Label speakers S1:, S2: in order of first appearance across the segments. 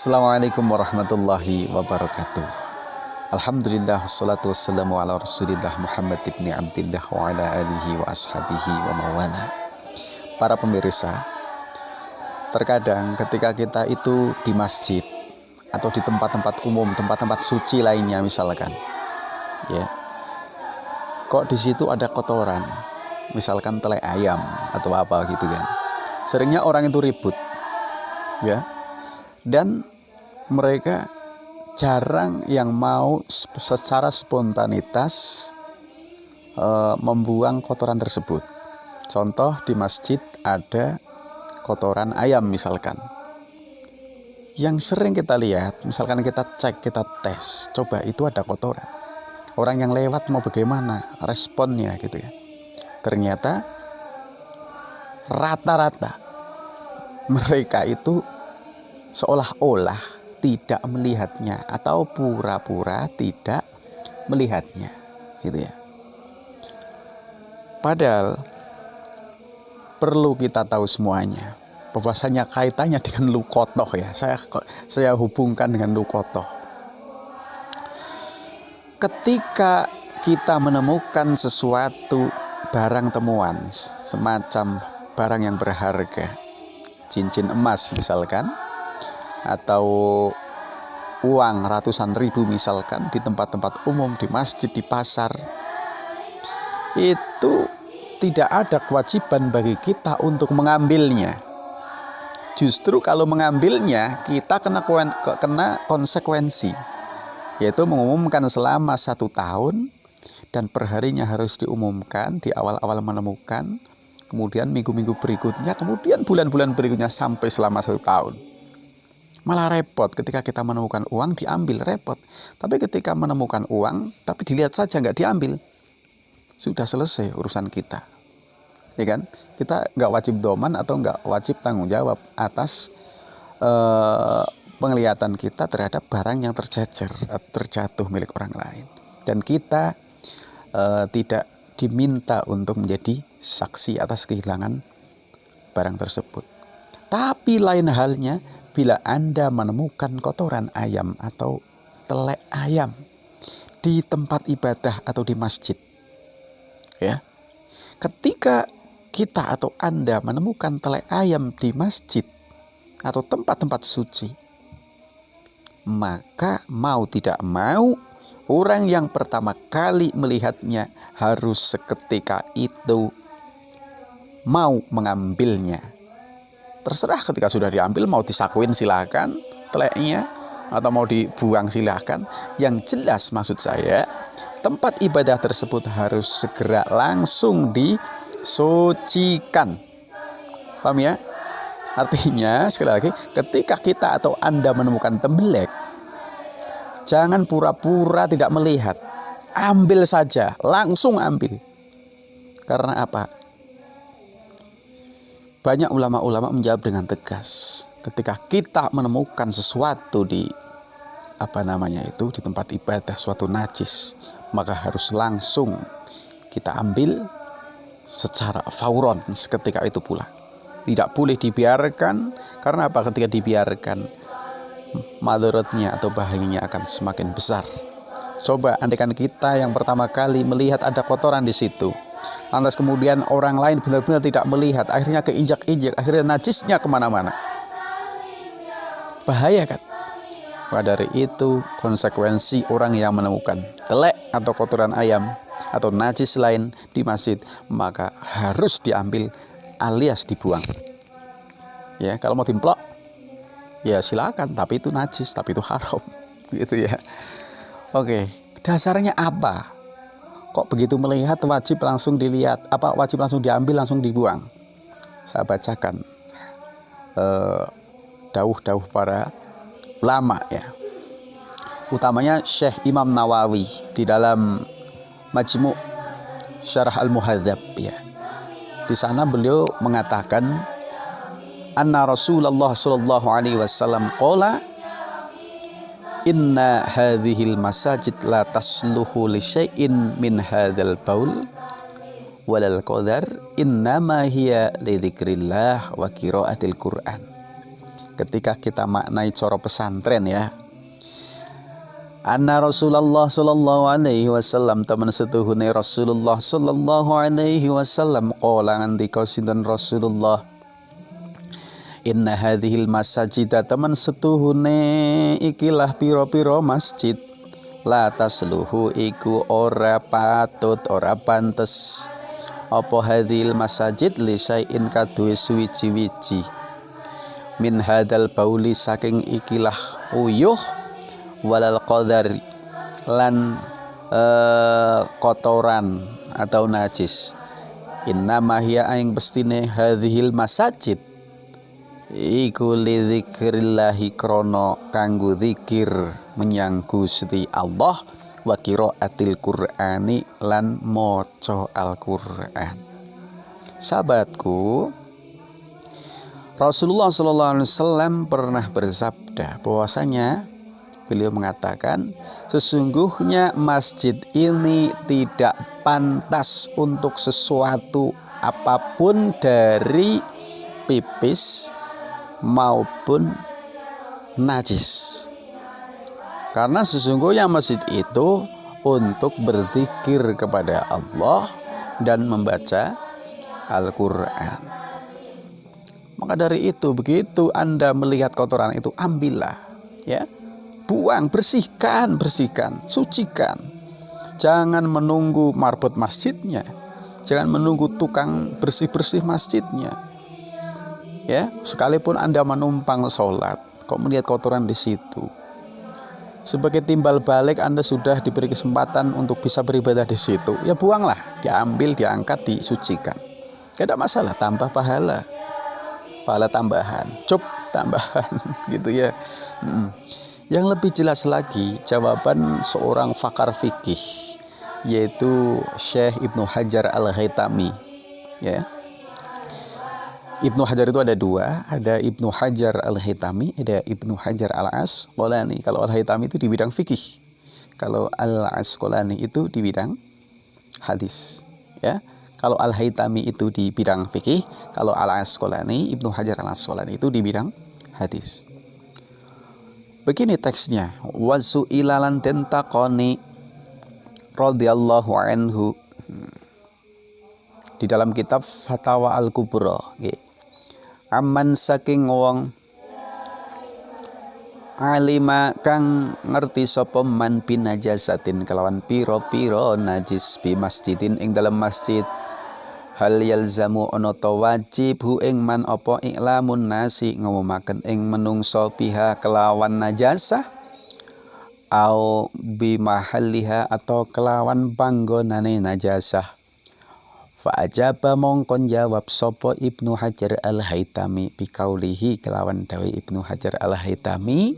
S1: Assalamualaikum warahmatullahi wabarakatuh. Alhamdulillah wassalatu wassalamu ala rasulillah Muhammad ibn Abdillah wa ala alihi wa ashabihi wa mawala. Para pemirsa, terkadang ketika kita itu di masjid atau di tempat-tempat umum, tempat-tempat suci lainnya misalkan, ya, kok di situ ada kotoran, misalkan telek ayam atau apa gitu kan. Seringnya orang itu ribut, ya. Dan mereka jarang yang mau secara spontanitas membuang kotoran tersebut. Contoh di masjid ada kotoran ayam misalkan. Yang sering kita lihat, misalkan kita cek, kita tes, coba itu ada kotoran. Orang yang lewat mau bagaimana responnya gitu ya. Ternyata rata-rata mereka itu seolah-olah tidak melihatnya atau pura-pura tidak melihatnya, gitu ya. Padahal perlu kita tahu semuanya bahwasanya kaitannya dengan lukotoh ya. Saya hubungkan dengan lukotoh. Ketika kita menemukan sesuatu barang temuan semacam barang yang berharga, cincin emas misalkan, atau uang ratusan ribu misalkan di tempat-tempat umum, di masjid, di pasar, itu tidak ada kewajiban bagi kita untuk mengambilnya. Justru kalau mengambilnya kita kena konsekuensi, yaitu mengumumkan selama 1 tahun, dan perharinya harus diumumkan di awal-awal menemukan, kemudian minggu-minggu berikutnya, kemudian bulan-bulan berikutnya sampai selama 1 tahun. Malah repot ketika kita menemukan uang diambil, repot. Tapi ketika menemukan uang tapi dilihat saja nggak diambil, sudah selesai urusan kita, ya kan? Kita nggak wajib doman atau nggak wajib tanggung jawab atas penglihatan kita terhadap barang yang tercecer, terjatuh milik orang lain. Dan kita tidak diminta untuk menjadi saksi atas kehilangan barang tersebut. Tapi lain halnya bila Anda menemukan kotoran ayam atau telek ayam di tempat ibadah atau di masjid, ya. Ketika kita atau Anda menemukan telek ayam di masjid atau tempat-tempat suci, maka mau tidak mau orang yang pertama kali melihatnya harus seketika itu mau mengambilnya. Terserah, ketika sudah diambil mau disakuin silakan teleknya, atau mau dibuang silakan. Yang jelas maksud saya, tempat ibadah tersebut harus segera langsung disucikan. Paham ya? Artinya sekali lagi, ketika kita atau Anda menemukan tembelek, jangan pura-pura tidak melihat. Ambil saja, langsung ambil. Karena apa? Banyak ulama-ulama menjawab dengan tegas. Ketika kita menemukan sesuatu di di tempat ibadah, suatu najis, maka harus langsung kita ambil secara fauron, seketika itu pula. Tidak boleh dibiarkan. Karena apa? Ketika dibiarkan, madaratnya atau bahayanya akan semakin besar. Coba andaikan kita yang pertama kali melihat ada kotoran di situ, lantas kemudian orang lain benar-benar tidak melihat, akhirnya keinjak-injak, akhirnya najisnya kemana-mana. Bahaya kan? Maka dari itu, konsekuensi orang yang menemukan telek atau kotoran ayam atau najis lain di masjid, maka harus diambil alias dibuang. Ya, kalau mau dimplok, ya silakan, tapi itu najis, tapi itu haram. Gitu ya. Oke, dasarnya apa? Kok begitu melihat wajib langsung dilihat, wajib langsung diambil, langsung dibuang? Saya bacakan dawuh-dawuh para ulama ya. Utamanya Syekh Imam Nawawi di dalam Majmu' Syarah Al-Muhadzab ya. Di sana beliau mengatakan, anna Rasulullah sallallahu alaihi wasallam qala, inna hadhil masajid la tasluhu li syai'in min hadzal baul walal qadar innama hiya li dzikrillah wa qiraatil Qur'an. ketika kita maknai coro pesantren ya. Anna Rasulullah sallallahu alaihi wasallam teman setuhune Rasulullah sallallahu alaihi wasallam qala ngandika sinten Rasulullah, inna hadhil masajida teman setuhune ikilah piro-piro masjid, la tasluhu iku ora patut ora pantes apa hadhil masajid li syai'in kaduwe suwiji-wiji min hadal bauli saking ikilah uyuh walal qadari lan kotoran atau najis. Innama hiya aing bestine hadhil masajid iku li dzikrillahi krono kanggo zikir menyang Gusti Allah wa qiraatil Qur'ani lan maca Al-Qur'an. Sahabatku, Rasulullah sallallahu alaihi wasallam pernah bersabda bahwasanya beliau mengatakan sesungguhnya masjid ini tidak pantas untuk sesuatu apapun dari pipis maupun najis. Karena sesungguhnya masjid itu untuk berzikir kepada Allah dan membaca Al-Qur'an. Maka dari itu begitu Anda melihat kotoran itu ambillah ya. Buang, bersihkan, sucikan. Jangan menunggu marbot masjidnya. Jangan menunggu tukang bersih-bersih masjidnya. Ya, sekalipun Anda menumpang sholat, kok melihat kotoran di situ. Sebagai timbal balik Anda sudah diberi kesempatan untuk bisa beribadah di situ. Ya buanglah, diambil, diangkat, disucikan. Tidak masalah, tambah pahala. Pahala tambahan, tambahan gitu ya. Yang lebih jelas lagi jawaban seorang pakar fikih yaitu Syekh Ibnu Hajar Al-Haytami ya. Ibnu Hajar itu ada dua, ada Ibnu Hajar Al-Haytami, ada Ibnu Hajar Al-Asqalani. Kalau Al-Haytami itu di bidang fikih, kalau Al-Asqalani itu di bidang hadis ya. Kalau Al-Haytami itu di bidang fikih, kalau Al-Asqalani, Ibnu Hajar Al-Asqalani itu di bidang hadis. Begini teksnya, wasu ilalan tentakoni radhiyallahu anhu di dalam kitab Fatawa Al-Kubra nggih. Aman saking wong alima kang ngerti sapa man binajasatin kelawan pira-pira najis bi masjidin ing dalam masjid, hal yalzamu ana ta wajib hu ing man apa iklamun nasi ngumumaken ing menungso biha kelawan najasah au bi mahalliha atau kelawan panggonane najasah. Fa ajaba mongkon jawab sapa Ibnu Hajar Al-Haytami bikaulihi kelawan dawe Ibnu Hajar Al-Haytami,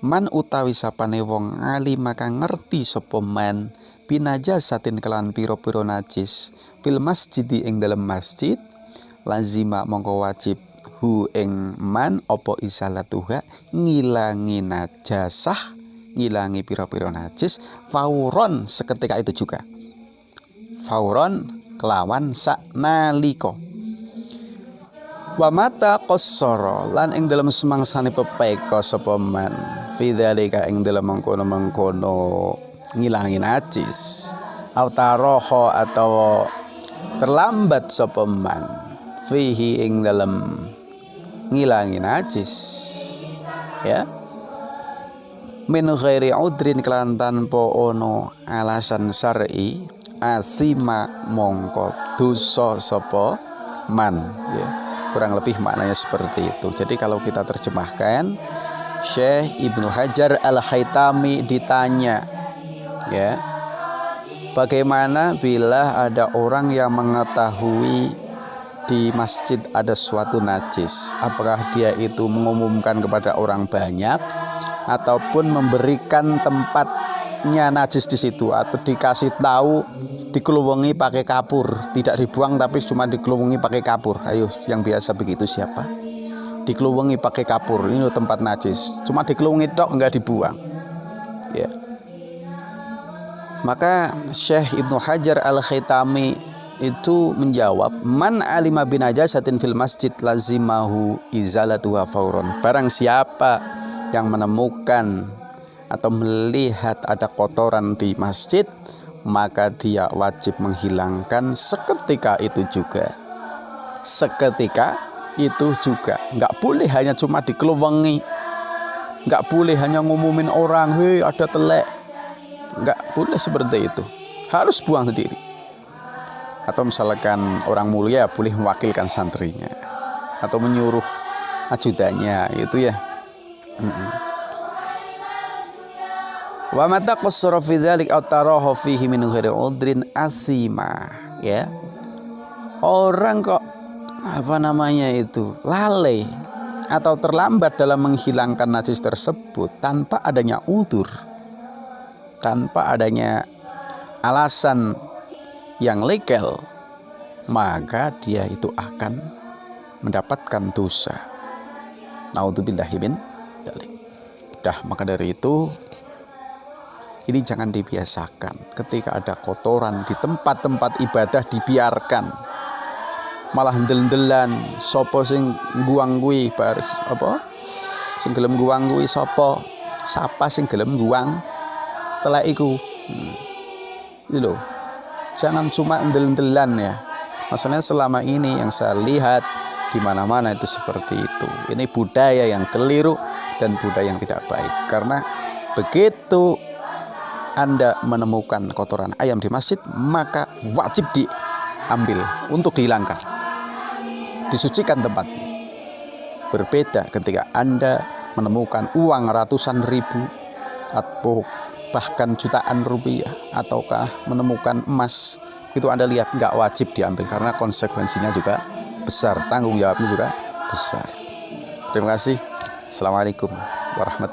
S1: man utawi sapane wong alim maka ngerti sapa man binajasatin kelawan pira-pira najis fil masjidi ing dalam masjid, lazima mongko wajib hu ing man apa isalatuha ngilangi najasah, ngilangi pira-pira najis fauron seketika itu juga. Fauron kelawan saknalika. Wa mata qassara lan ing dalam semangsane pepeka sapa man fi dzalika ing dalam mengkono-mengkono ngilangi najis autaroho atau terlambat sapa man fihi ing dalam ngilangi najis ya min ghairi udrin kelan tanpa ono alasan syar'i asima mongko dosa sapa man ya. Kurang lebih maknanya seperti itu. Jadi kalau kita terjemahkan, Syekh Ibnu Hajar Al-Haytami ditanya ya, bagaimana bila ada orang yang mengetahui di masjid ada suatu najis, apakah dia itu mengumumkan kepada orang banyak ataupun memberikan tempatnya najis di situ, atau dikasih tahu dikeluwengi pakai kapur, tidak dibuang tapi cuma dikeluwengi pakai kapur. Ayo, yang biasa begitu siapa? Dikeluwengi pakai kapur, ini tempat najis, cuma dikeluwengi tok, enggak dibuang ya. Maka Syekh Ibnu Hajar Al-Haytami itu menjawab, man alima binajasatin fil masjid lazimahu izalatuha fauron. Barang siapa yang menemukan atau melihat ada kotoran di masjid, maka dia wajib menghilangkan seketika itu juga. Seketika itu juga. Nggak boleh hanya cuma dikeluwengi, nggak boleh hanya ngumumin orang, hei ada telek. Nggak boleh seperti itu, harus buang sendiri. Atau misalkan orang mulia boleh mewakilkan santrinya atau menyuruh ajudannya, itu ya. Wa mata qassara fi dzalik aw taraha fihi min ghairi udrin asima, ya. Orang kok lalai atau terlambat dalam menghilangkan najis tersebut tanpa adanya udzur, tanpa adanya alasan yang legal, maka dia itu akan mendapatkan dosa. Naudzubillahi min dzalik. Maka dari itu, ini jangan dibiasakan. Ketika ada kotoran di tempat-tempat ibadah dibiarkan, malah ndel-ndelan, sapa sing guang kuwi baris apa? Sing gelem guang kuwi sapa? Sapa sing gelem guang telek iku? Itu loh. Jangan cuma ndel-ndelan ya. Masalahnya selama ini yang saya lihat di mana-mana itu seperti itu. Ini budaya yang keliru dan budaya yang tidak baik. Karena begitu Anda menemukan kotoran ayam di masjid, maka wajib diambil untuk dihilangkan, disucikan tempatnya. Berbeda ketika Anda menemukan uang ratusan ribu atau bahkan jutaan rupiah, ataukah menemukan emas, itu Anda lihat nggak wajib diambil karena konsekuensinya juga besar, tanggung jawabnya juga besar. Terima kasih. Assalamualaikum warahmatullahi wabarakatuh.